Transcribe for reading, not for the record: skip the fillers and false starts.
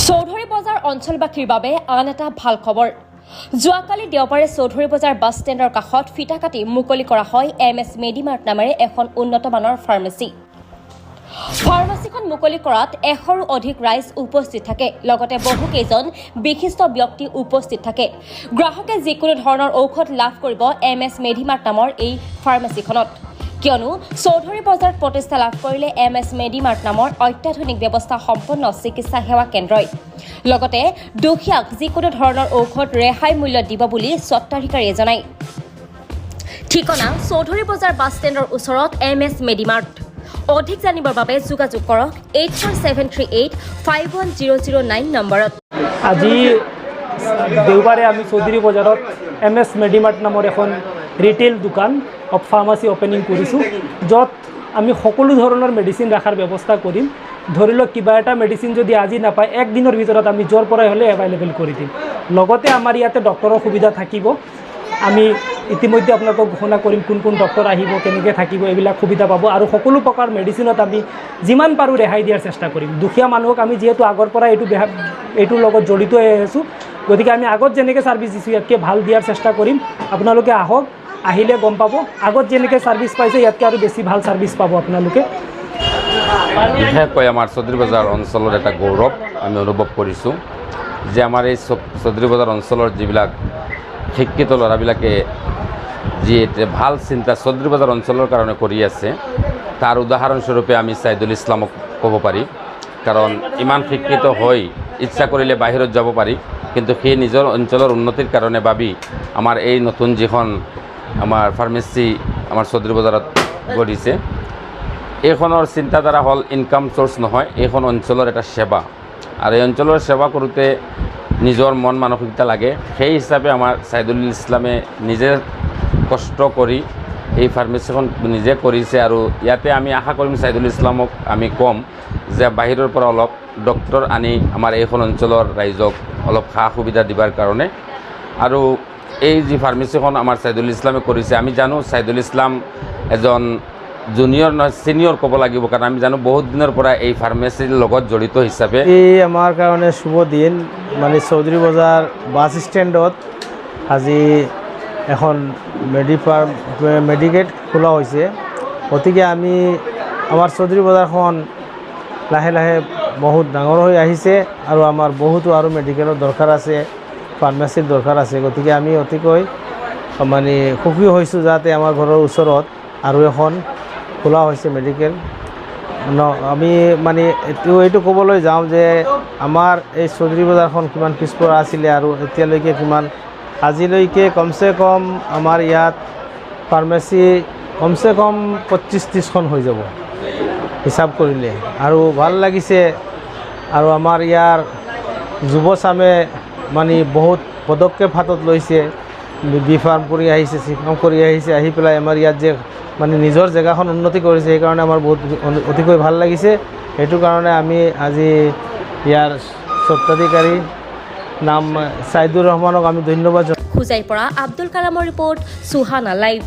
চৌধুৰী বজাৰ অঞ্চলবাসীৰ বাবে আন এটা ভাল খবৰ। যোৱাকালি দেওবাৰে চৌধুৰী বজাৰ বাছ ষ্টেণ্ডৰ কাষত ফিটা কাটি মুকলি কৰা হয় MS মেডিমাৰ্ট নামেৰে এখন উন্নত মানৰ ফাৰ্মেচী। ফাৰ্মেচীখন মুকলি কৰাত 100ৰো অধিক ৰাইজ উপস্থিত থাকে, লগতে বহুকেইজন বিশিষ্ট ব্যক্তি উপস্থিত থাকে। গ্ৰাহকে যিকোনো ধৰণৰ ঔষধ লাভ কৰিব MS মেডিমাৰ্ট নামৰ এই ফাৰ্মেচীখনত, কিয়নো চৌধুৰী বজাৰত প্ৰতিষ্ঠা লাভ কৰিলে MS মেডিমাৰ্ট নামৰ অত্যাধুনিক ব্যৱস্থা সম্পন্ন চিকিৎসা সেৱা কেন্দ্ৰই লগতে দুখীয়াক যিকোনো ধৰণৰ ঔষধ ৰেহাই মূল্যত দিব বুলি স্বত্বাধিকাৰীয়ে জনায়। ঠিকনা চৌধুৰী বজাৰ বাছ ষ্টেণ্ডৰ ওচৰত MS মেডিমাৰ্ট। অধিক জানিবৰ বাবে যোগাযোগ কৰক 8473851009 নম্বৰত। আজি দেওবাৰে আমি চৌধুৰী বজাৰত MS মেডিমাৰ্ট নামৰ এখন ৰিটেইল দোকান অফ ফাৰ্মাচী অপেনিং কৰিছোঁ, য'ত আমি সকলো ধৰণৰ মেডিচিন ৰখাৰ ব্যৱস্থা কৰিম। ধৰি লওক কিবা এটা মেডিচিন যদি আজি নাপায়, একদিনৰ ভিতৰত আমি য'ৰ পৰাই হ'লে এভেইলেবল কৰি দিম। লগতে আমাৰ ইয়াতে ডক্টৰৰ সুবিধা থাকিব। আমি ইতিমধ্যে আপোনালোকক ঘোষণা কৰিম কোন কোন ডক্টৰ আহিব, কেনেকৈ থাকিব, এইবিলাক সুবিধা পাব। আৰু সকলো প্ৰকাৰ মেডিচিনত আমি যিমান পাৰোঁ ৰেহাই দিয়াৰ চেষ্টা কৰিম। দুখীয়া মানুহক আমি যিহেতু আগৰ পৰা এইটোৰ লগত জড়িত হৈ আছোঁ, গতিকে আমি আগত যেনেকৈ ছাৰ্ভিচ দিছোঁ ইয়াতকৈ ভাল দিয়াৰ চেষ্টা কৰিম। আপোনালোকে আহক, আহিলে গম পাব। আগত যেনেকৈ ছাৰ্ভিচ পাইছে ইয়াতকৈ আৰু বেছি ভাল ছাৰ্ভিচ পাব আপোনালোকে। বিশেষকৈ আমাৰ চৌধুৰী বজাৰ অঞ্চলৰ এটা গৌৰৱ আমি অনুভৱ কৰিছোঁ যে আমাৰ এই চৌধুৰী বজাৰ অঞ্চলৰ যিবিলাক শিক্ষিত ল'ৰাবিলাকে যি ভাল চিন্তা চৌধুৰী বজাৰ অঞ্চলৰ কাৰণে কৰি আছে, তাৰ উদাহৰণস্বৰূপে আমি ছাইদুল ইছলামক ক'ব পাৰি। কাৰণ ইমান শিক্ষিত হৈ ইচ্ছা কৰিলে বাহিৰত যাব পাৰি, কিন্তু সেই নিজৰ অঞ্চলৰ উন্নতিৰ কাৰণে ভাবি আমাৰ এই নতুন যিখন আমাৰ ফাৰ্মেচী আমাৰ চৌধুৰী বজাৰত গঢ়িছে, এইখনৰ চিন্তাধাৰা হ'ল ইনকাম চ'ৰ্চ নহয়, এইখন অঞ্চলৰ এটা সেৱা। আৰু এই অঞ্চলৰ সেৱা কৰোঁতে নিজৰ মন মানসিকতা লাগে। সেই হিচাপে আমাৰ ছাইদুল ইছলামে নিজে কষ্ট কৰি এই ফাৰ্মেচীখন নিজে কৰিছে। আৰু ইয়াতে আমি আশা কৰিম ছাইদুল ইছলামক আমি ক'ম যে বাহিৰৰ পৰা অলপ ডক্টৰ আনি আমাৰ এইখন অঞ্চলৰ ৰাইজক অলপ সা সুবিধা দিবাৰ কাৰণে। আৰু এই যি ফাৰ্মেচীখন আমাৰ ছাইদুল ইছলামে কৰিছে, আমি জানো ছাইদুল ইছলাম এজন জুনিয়ৰ নহয় ছিনিয়ৰ ক'ব লাগিব, কাৰণ আমি জানো বহুত দিনৰ পৰা এই ফাৰ্মেচীৰ লগত জড়িত হিচাপে। এই আমাৰ কাৰণে শুভ দিন, মানে চৌধুৰী বজাৰ বাছ ষ্টেণ্ডত আজি এখন মেডিকেট খোলা হৈছে। গতিকে আমি আমাৰ চৌধুৰী বজাৰখন লাহে লাহে বহুত ডাঙৰ হৈ আহিছে আৰু আমাৰ বহুতো আৰু মেডিকেলৰ দৰকাৰ আছে, ফাৰ্মাচীৰ দৰকাৰ আছে। গতিকে আমি অতিকৈ মানে সুখী হৈছোঁ যাতে আমাৰ ঘৰৰ ওচৰত আৰু এখন খোলা হৈছে মেডিকেল। আমি মানে এইটো ক'বলৈ যাওঁ যে আমাৰ এই চৌধুৰী বজাৰখন কিমান পিছপৰা আছিলে আৰু এতিয়ালৈকে কিমান, আজিলৈকে কমচে কম আমাৰ ইয়াত ফাৰ্মাচী কমচে কম 25-30খন হৈ যাব হিচাপ কৰিলে। আৰু ভাল লাগিছে। আৰু আমাৰ ইয়াৰ যুৱচামে মানে বহুত পদক্ষেপ হাতত লৈছে, বি ফাৰ্ম কৰি আহিছে, চি ফাৰ্ম কৰি আহিছে, আহি পেলাই আমাৰ ইয়াত যে মানে নিজৰ জেগাখন উন্নতি কৰিছে, সেইকাৰণে আমাৰ বহুত অতিকৈ ভাল লাগিছে। সেইটো কাৰণে আমি আজি ইয়াৰ স্বত্বাধিকাৰী নাম ছাইদুৰ ৰহমানক আমি ধন্যবাদ জনাওঁ। হোজাইৰ পৰা আব্দুল কালামৰ ৰিপৰ্ট, সুহানা লাইভ।